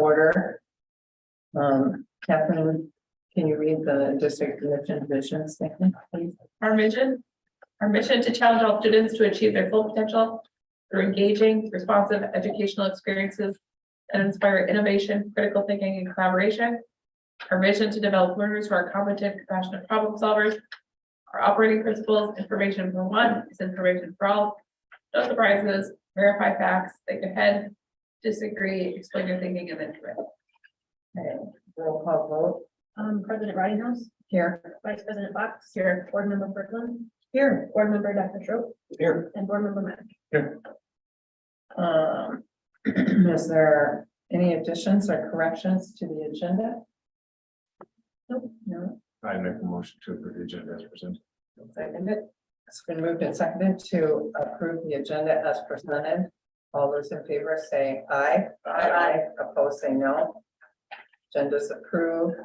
order. Catherine, can you read the district mission vision statement, please? Our mission to challenge all students to achieve their full potential through engaging, responsive educational experiences and inspire innovation, critical thinking, and collaboration. Our vision to develop learners who are competent, compassionate problem solvers. Our operating principles: information for one is information for all. No surprises, verify facts, think ahead, disagree, explain your thinking, and then commit. Okay, roll call vote. President Ridinghouse, Here. Vice President Fox, Here. Board Member Berglund, Here. Board Member Dr. Schroep, Here. and Board Member Mack. Is there any additions or corrections to the agenda? Nope. No. I make a motion to approve the agenda as presented. Seconded. It's been moved and seconded to approve the agenda as presented. All those in favor say aye. Aye. Opposed, say no. Agenda is approved.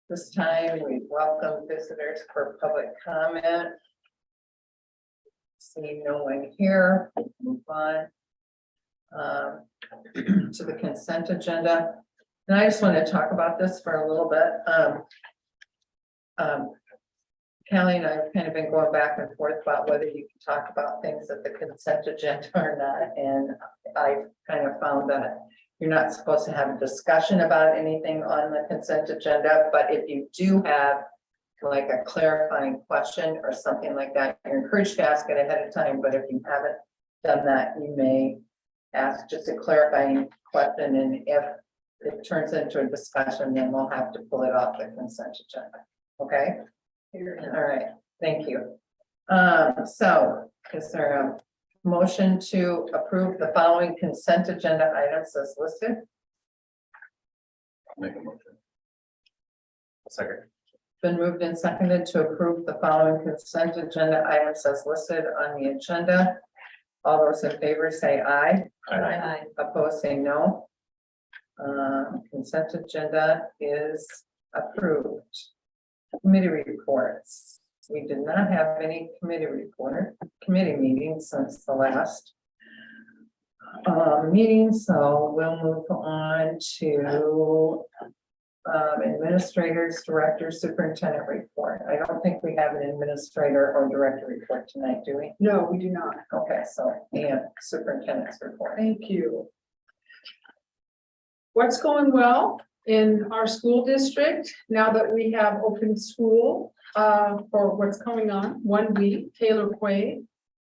This time we welcome visitors for public comment. See no one here. Move on to the consent agenda. And I just want to talk about this for a little bit. Kelly and I have kind of been going back and forth about whether you can talk about things at the consent agenda or not. And I kind of found that you're not supposed to have a discussion about anything on the consent agenda, but if you do have like a clarifying question or something like that, you're encouraged to ask it ahead of time. But if you haven't done that, you may ask just a clarifying question. And if it turns into a discussion, then we'll have to pull it off the consent agenda. Okay. All right, thank you. So is there a motion to approve the following consent agenda items as listed? Make a motion. Second. Been moved and seconded to approve the following consent agenda items as listed on the agenda. All those in favor say aye. Aye. Opposed, say no. Consent agenda is approved. Committee reports. We did not have any committee meetings since the last meeting, so we'll move on to administrators, directors, superintendent report. I don't think we have an administrator or director report tonight, do we? No, we do not. Okay, so and superintendent's report. Thank you. What's going well in our school district now that we have open school for what's going on 1 week? Taylor Quaid,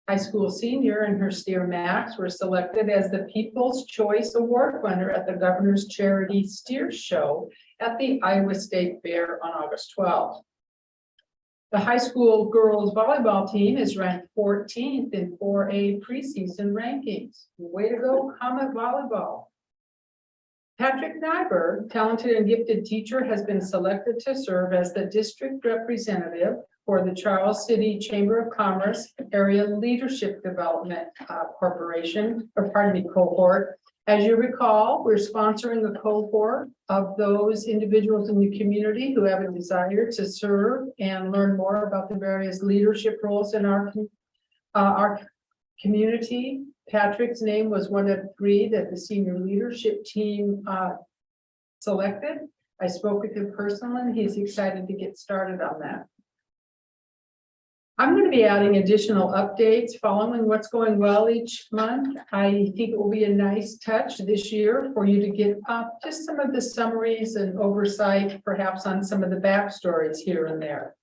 high school senior, and her steer Max were selected as the People's Choice Award winner at the Governor's Charity Steer Show at the Iowa State Fair on August 12th. The high school girls volleyball team is ranked 14th in 4A preseason rankings. Way to go, Comet Volleyball. Patrick Nyberg, talented and gifted teacher, has been selected to serve as the district representative for the Charles City Chamber of Commerce Area Leadership Development cohort. As you recall, we're sponsoring a cohort of those individuals in the community who have a desire to serve and learn more about the various leadership roles in our community. Patrick's name was one of 3 that the senior leadership team selected. I spoke with him personally, and he's excited to get started on that. I'm going to be adding additional updates following what's going well each month. I think it will be a nice touch this year for you to get just some of the summaries and oversight, perhaps on some of the backstories here and there.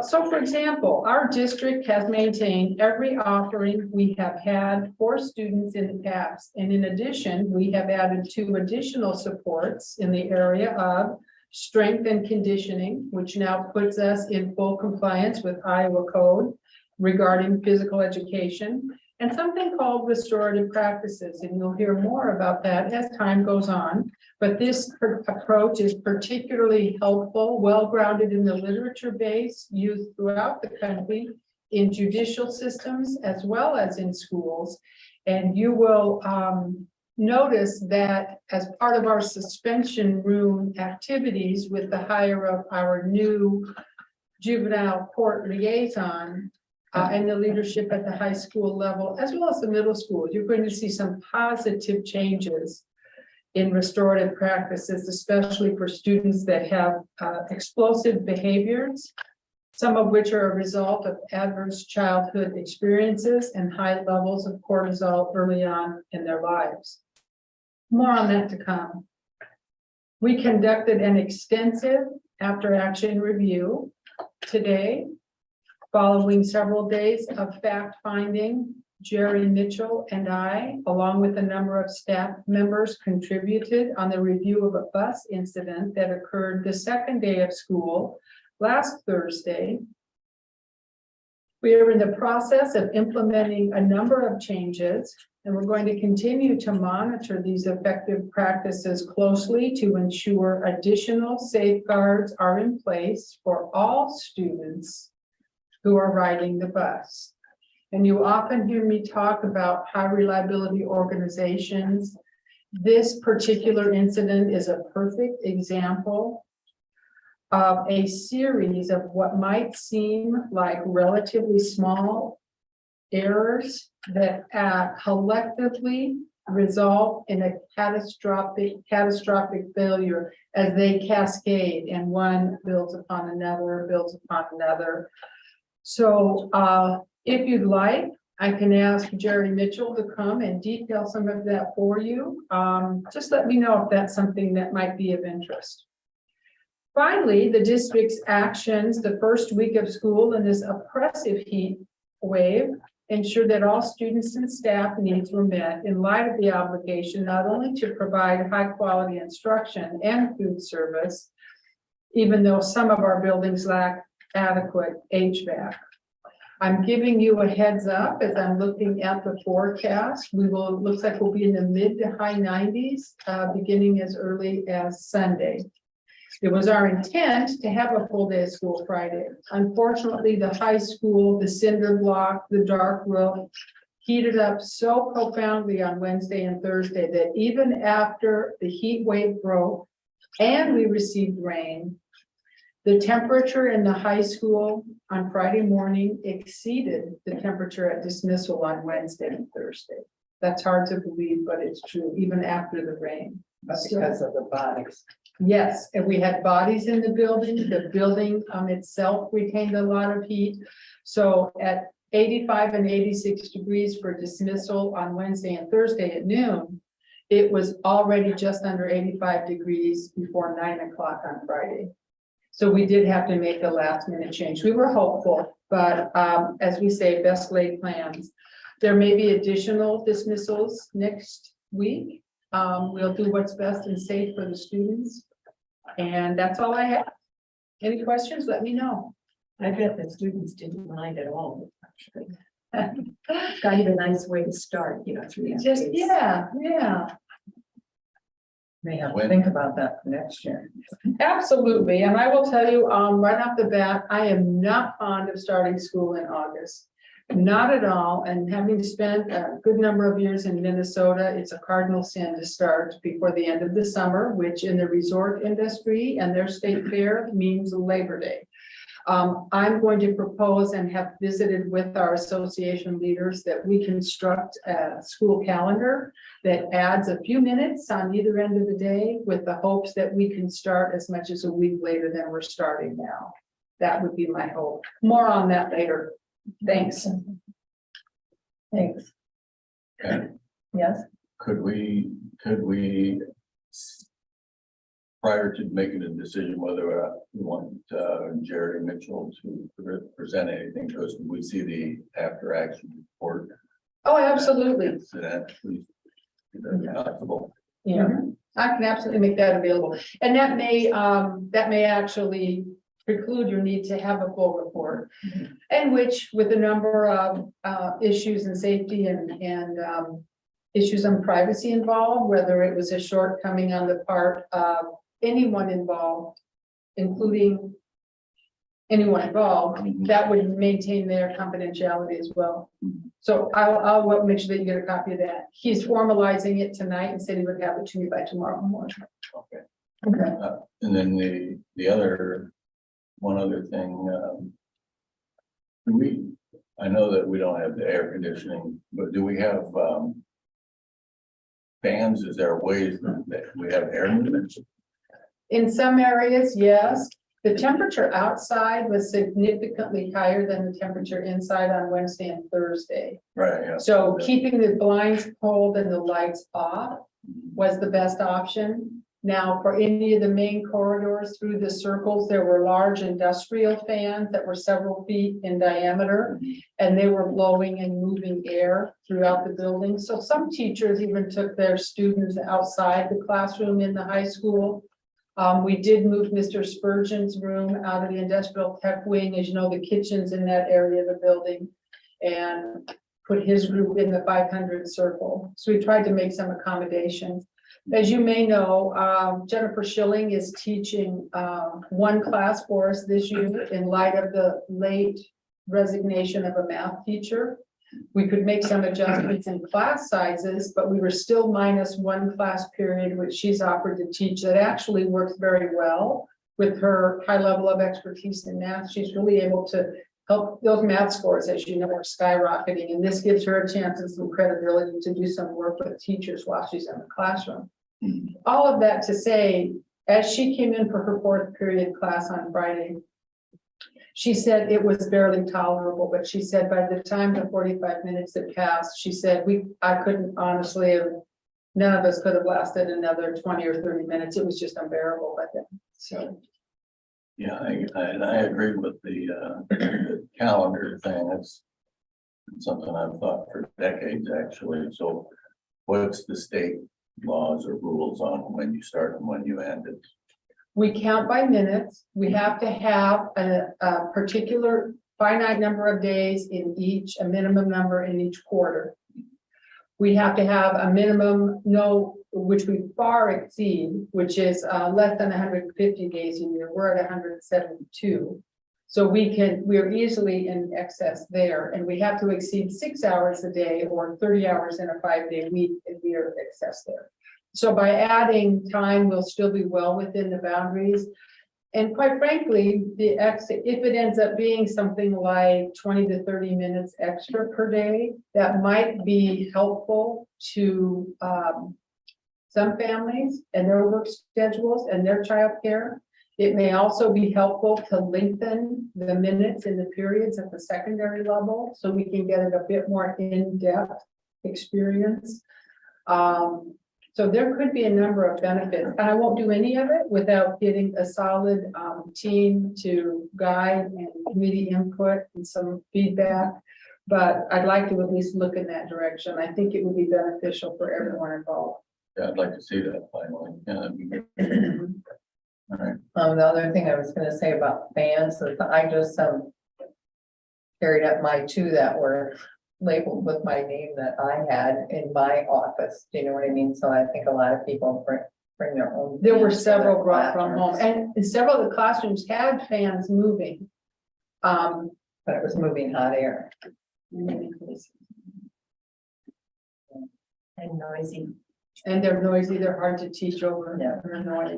So for example, our district has maintained every offering we have had for students in the past. And in addition, we have added 2 additional supports in the area of strength and conditioning, which now puts us in full compliance with Iowa code regarding physical education, and something called restorative practices. And you'll hear more about that as time goes on. But this approach is particularly helpful, well-grounded in the literature base used throughout the country in judicial systems as well as in schools. And you will notice that as part of our suspension room activities with the hire of our new juvenile court liaison, and the leadership at the high school level, as well as the middle school, you're going to see some positive changes in restorative practices, especially for students that have explosive behaviors, some of which are a result of adverse childhood experiences and high levels of cortisol early on in their lives. More on that to come. We conducted an extensive after-action review today, following several days of fact-finding. Jerry Mitchell and I, along with a number of staff members, contributed on the review of a bus incident that occurred the second day of school last Thursday. We are in the process of implementing a number of changes, and we're going to continue to monitor these effective practices closely to ensure additional safeguards are in place for all students who are riding the bus. And you often hear me talk about high reliability organizations. This particular incident is a perfect example of a series of what might seem like relatively small errors that collectively result in a catastrophic failure as they cascade, and one builds upon another. So if you'd like, I can ask Jerry Mitchell to come and detail some of that for you. Just let me know if that's something that might be of interest. Finally, the district's actions the first week of school in this oppressive heat wave ensure that all students and staff needs were met in light of the obligation not only to provide high quality instruction and food service, even though some of our buildings lack adequate HVAC. I'm giving you a heads up as I'm looking at the forecast. Looks like we'll be in the mid to high 90s, beginning as early as Sunday. It was our intent to have a full day of school Friday. Unfortunately, the high school, the cinder block, the dark roof heated up so profoundly on Wednesday and Thursday that even after the heat wave broke and we received rain, the temperature in the high school on Friday morning exceeded the temperature at dismissal on Wednesday and Thursday. That's hard to believe, but it's true, even after the rain. That's because of the bodies. Yes, and we had bodies in the building. The building itself retained a lot of heat. So at 85 and 86 degrees for dismissal on Wednesday and Thursday at noon, it was already just under 85 degrees before 9 o'clock on Friday. So we did have to make a last minute change. We were hopeful, but as we say, best laid plans. There may be additional dismissals next week. We'll do what's best and safe for the students. And that's all I have. Any questions? Let me know. I bet the students didn't mind at all, actually. It's kind of a nice way to start, through that. Just, phase. yeah. May have to think about that for next year. Absolutely. And I will tell you, right off the bat, I am not fond of starting school in August. Not at all. And having spent a good number of years in Minnesota, it's a cardinal sin to start before the end of the summer, which in the resort industry and their state fair means Labor Day. I'm going to propose and have visited with our association leaders that we construct a school calendar that adds a few minutes on either end of the day with the hopes that we can start as much as a week later than we're starting now. That would be my hope. More on that later. Thanks. Thanks. Okay. Yes, Could we, prior to making a decision whether we want Jerry Mitchell to present anything to us, we see the after action report? Oh, absolutely. So that, please, if that's possible. Yeah, I can absolutely make that available. And that may actually preclude your need to have a full report. And which with a number of issues and safety and issues on privacy involved, whether it was a shortcoming on the part of anyone involved, including anyone involved, that would maintain their confidentiality as well. So I'll make sure that you get a copy of that. He's formalizing it tonight and said he would have it to me by tomorrow morning. Okay. Okay. And then the other, one other thing, I know that we don't have the air conditioning, but do we have fans, is there ways that we have air movement? In some areas, yes. The temperature outside was significantly higher than the temperature inside on Wednesday and Thursday. Right, yeah. So keeping the blinds pulled and the lights off was the best option. Now, for any of the main corridors through the circles, there were large industrial fans that were several feet in diameter. And they were blowing and moving air throughout the building. So some teachers even took their students outside the classroom in the high school. We did move Mr. Spurgeon's room out of the industrial tech wing, as you know, the kitchen's in that area of the building. And put his group in the 500 circle. So we tried to make some accommodations. As you may know, Jennifer Schilling is teaching one class for us this year in light of the late resignation of a math teacher. We could make some adjustments in class sizes, but we were still minus one class period, which she's offered to teach. That actually works very well with her high level of expertise in math. She's really able to help those math scores, as you know, are skyrocketing. And this gives her a chance and some credibility to do some work with teachers while she's in the classroom. All of that to say, as she came in for her fourth period class on Friday, she said it was barely tolerable, but she said by the time the 45 minutes had passed, she said, I couldn't honestly have, none of us could have lasted another 20 or 30 minutes. It was just unbearable by then. So. Yeah, I agree with the calendar thing. It's something I've thought for decades, actually. So what's the state laws or rules on when you start and when you end it? We count by minutes. We have to have a particular finite number of days in each, a minimum number in each quarter. We have to have a minimum, which we far exceed, which is less than 150 days a year. We're at 172. So we're easily in excess there, and we have to exceed 6 hours a day or 30 hours in a 5-day week if we are excess there. So by adding time, we'll still be well within the boundaries. And quite frankly, if it ends up being something like 20 to 30 minutes extra per day, that might be helpful to some families and their work schedules and their childcare. It may also be helpful to lengthen the minutes in the periods at the secondary level so we can get it a bit more in-depth experience. So there could be a number of benefits, and I won't do any of it without getting a solid team to guide and committee input and some feedback. But I'd like to at least look in that direction. I think it would be beneficial for everyone involved. Yeah, I'd like to see that finally. Yeah, that'd be good. All right. The other thing I was gonna say about fans is I just carried up my two that were labeled with my name that I had in my office. Do you know what I mean? So I think a lot of people bring their own. There were fans for several their brought from home, classrooms, and several of the classrooms had fans moving. but it was moving hot air. And noisy. And they're noisy, they're hard to teach over. Yeah. They're annoying.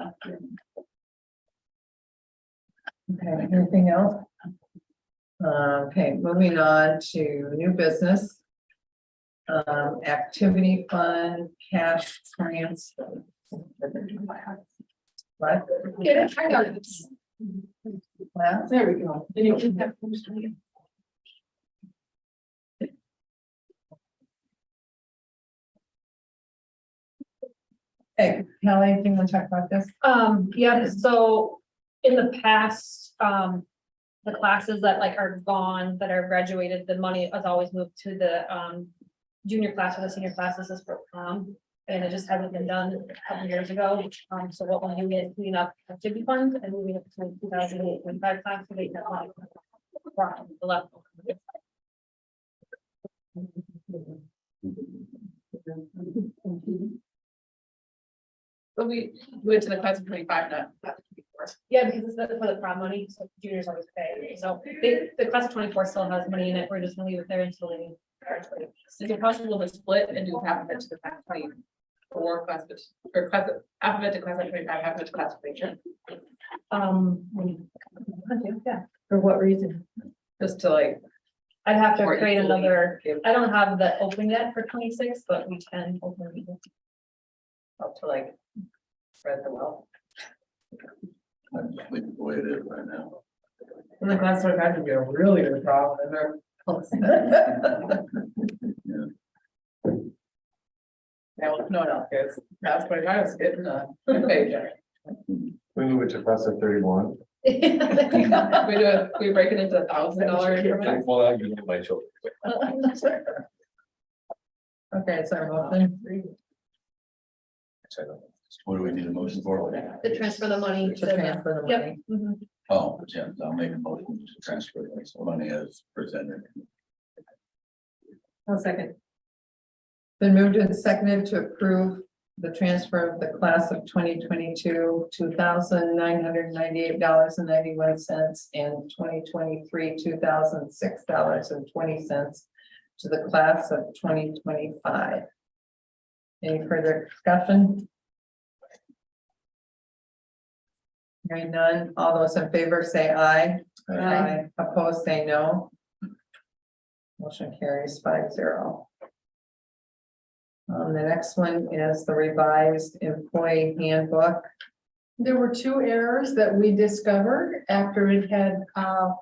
Okay, anything else? Okay, moving on to new business. Activity fund, cash transfer. What? Get it, I got it. Well, There we go. Did you get that? hey, Kelly, do you want to talk about this? Yeah, so in the past, the classes that like are gone, that are graduated, the money has always moved to the junior class or the senior class. This is for prom. And it just hasn't been done a couple years ago. So what we're doing is cleaning up activity funds and moving it to 2008-25 class to make that money from the left. So we went to the class of 25, not 24. Yeah, because it's for the prom money, so juniors always pay. So the class of 24 still has money in it. We're just gonna leave it there until they graduate. Is it possible to split and do half of it to the class of 24 class, or class, half of it to class of 25, half of it to class of 24? Yeah, For what reason? Just to like, I'd have to Or create equally another, give- I don't have that open yet for 26, but we can open it. Up to like spread the wealth. I just leave it the way it is right now. And the class would have to be a really good problem, and they're. Yeah, well, no one else goes, that's what I was getting a paycheck. We move it to class of 31. We break it into $1,000 increments. Well, I can get my children. Okay, so motion What do we need a motion for? To transfer the money. to transfer the Yep. money. Mhm. Oh, yeah, I'll make a motion to transfer this money as presented. One second. Been moved and seconded to approve the transfer of the class of 2022, $2,998.91 and 2023, $2,006.20 to the class of 2025. Any further discussion? Hearing none, all those in favor say aye. Aye. Opposed, say no. Motion carries 5-0. The next one is the revised employee handbook. There were two errors that we discovered after it had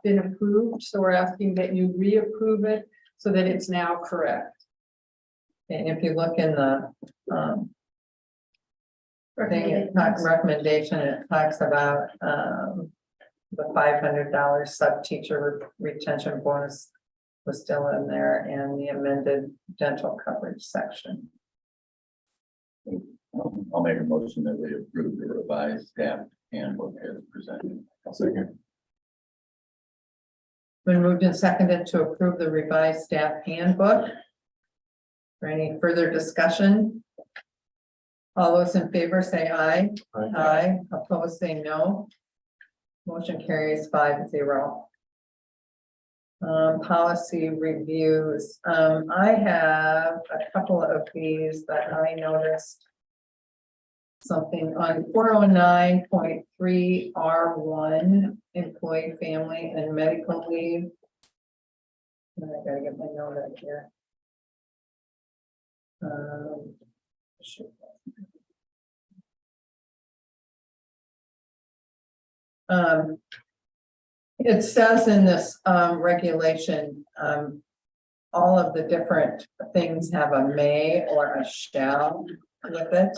been approved, so we're asking that you reapprove it so that it's now correct. And if you look in the thing, it talks recommendation, it talks about the $500 sub-teacher retention bonus was still in there, and the amended dental coverage section. I'll make a motion that we approve the revised staff handbook as presented. Second. Been moved and seconded to approve the revised staff handbook. For any further discussion? All those in favor say aye. Aye. Opposed, say no. Motion carries 5-0. Policy reviews. I have a couple of these that I noticed. Something on 409.3 R1, employee, family, and medical leave. And I gotta get my note out here. Shoot. It says in this regulation, all of the different things have a may or a shall with it.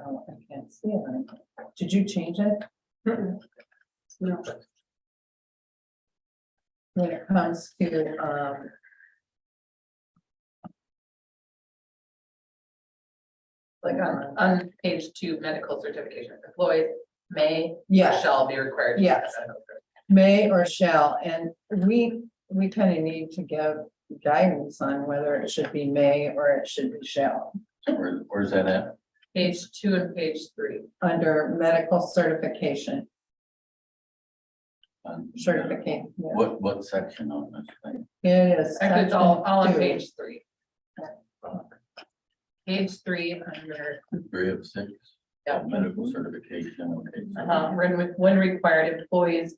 Oh, I can't see it. Did you change it? No. When it comes to, Like on page 2, medical certification, employees may, yeah, shall be required. to Yes. have medical may or shall, and we kind of need to give guidance on whether it should be may or it should be shall. Where's that at? Page 2 and page 3. Under medical certification, On- certification. Yeah. What section on this thing? It is. Actually, it's all on section 2. page 3. Page 3 under, 3 of 6? Yeah. Medical certification, okay. when required, employees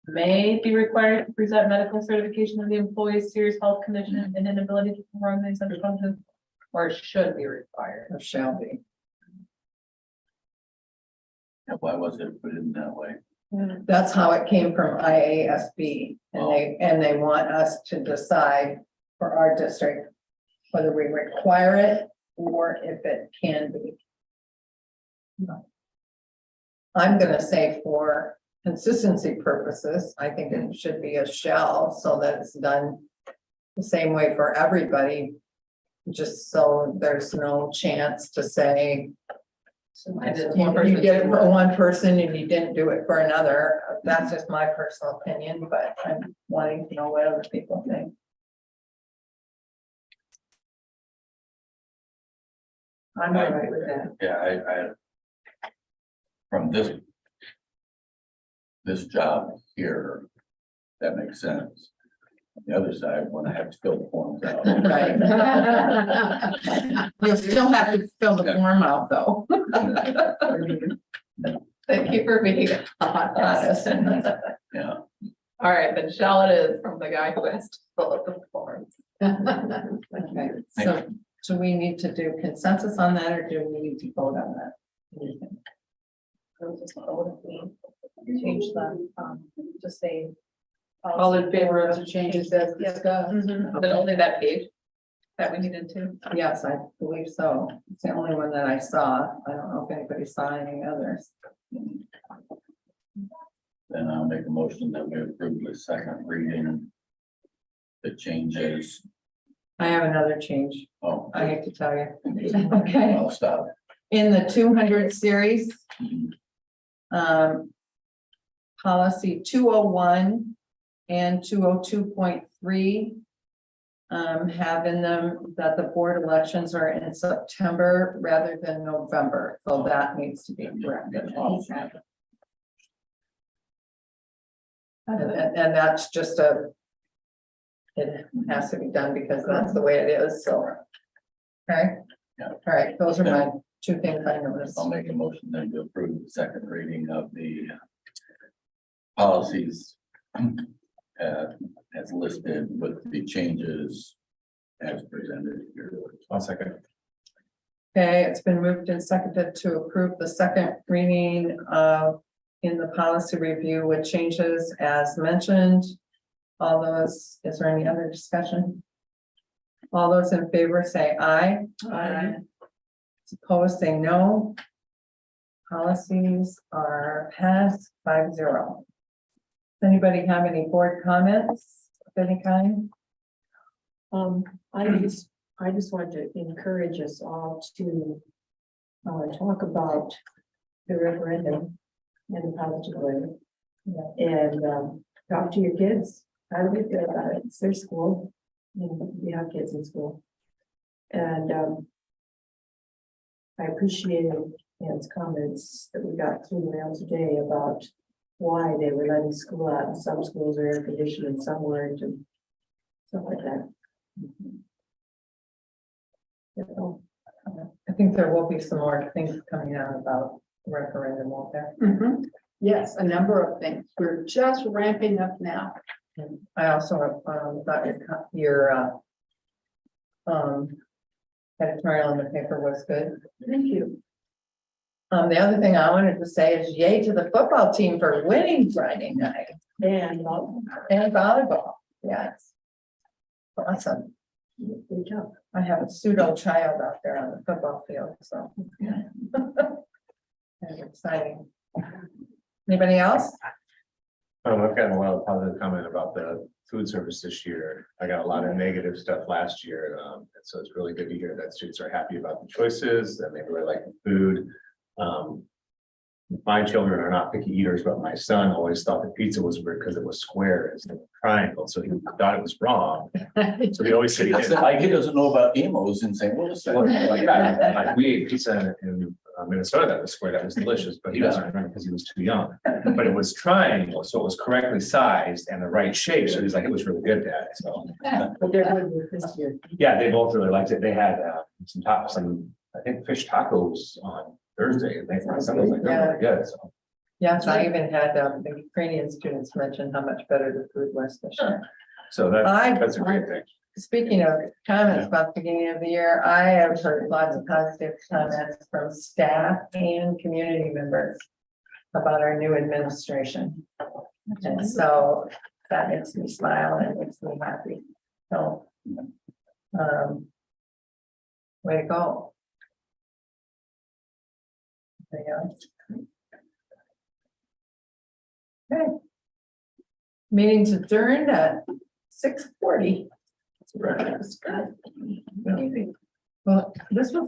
may be required to present medical certification of the employee's serious health condition and inability to perform these other functions, or should be required. Or shall be. Yeah, why was it put in that way? That's how it came from IASB, and they want us to decide for our district whether we require it or if it can be. I'm gonna say for consistency purposes, I think it should be a shall, so that it's done the same way for everybody. Just so there's no chance to say you did it for one person and you didn't do it for another. That's just my personal opinion, but I'm wanting to know what other people think. I'm all right with that. Yeah, I from this job here, that makes sense. On the other side, when I have to fill the forms out. Right. You'll still have to fill the form out, though. Thank you for being honest. Yeah, All right, then shall it is from the guy who has to fill out the forms. Okay, so do we need to do consensus on that, or do we need to vote on that? What do you think? We'll just vote if we change the, to say. All in favor of the changes as discussed? But only that page that we needed to. Yes, I believe so. It's the only one that I saw. I don't know if anybody saw any others. Then I'll make a motion that we approve the second reading. The changes, I have another change. oh, I hate to tell you. Okay, I'll stop. in the 200 series, policy 201 and 202.3 have in them that the board elections are in September rather than November, so that needs to be corrected. And that's just it has to be done because that's the way it is, so. Okay, Yeah. all right, those are my two things I noticed. I'll make a motion then to approve the second reading of the policies as listed with the changes as presented here. I'll second. Okay, it's been moved and seconded to approve the second reading of in the policy review with changes as mentioned. All those, is there any other discussion? All those in favor say aye. Aye. Opposed, say no. Policies are passed 5-0. Does anybody have any board comments of any kind? I just want to encourage us all to talk about the referendum in a positive way. And talk to your kids. How do they feel about it? It's their school. We have kids in school. And I appreciated Ann's comments that we got through the mail today about why they were letting school out, and some schools are air conditioned and some weren't, and stuff like that. So, I think there will be some more things coming out about the referendum, won't there? Mhm. Yes, a number of things. We're just ramping up now. And I also thought your editorial in the paper was good. Thank you. The other thing I wanted to say is yay to the football team for winning Friday night and and volleyball. Yes. Awesome. good job. I have a pseudo child out there on the football field, so. That's exciting. Anybody else? I've gotten a lot of positive comment about the food service this year. I got a lot of negative stuff last year. And so it's really good to hear that students are happy about the choices and they really like the food. My children are not picky eaters, but my son always thought the pizza was weird because it was square instead of triangle, so he thought it was wrong. So he always said he didn't like He it. doesn't know about emos in St. Louis. Like we ate pizza in Minnesota that was square, that was delicious, but he doesn't remember because he was too young. But it was triangle, so it was correctly sized and the right shape, so he's like, it was really good, Dad, so. But they're good with this year. Yeah, they both really liked it. They had some I think fish tacos on Thursday. And they was like, they're really good, so. Yes, I even had the Ukrainian students mention how much better the food was this year. So that's a great thing. Speaking of comments about the beginning of the year, I have heard lots of positive comments from staff and community members about our new administration. And so that makes me smile and makes me happy. So, way to go. Anything else? Okay. Meeting's adjourned at 6:40. Well, this was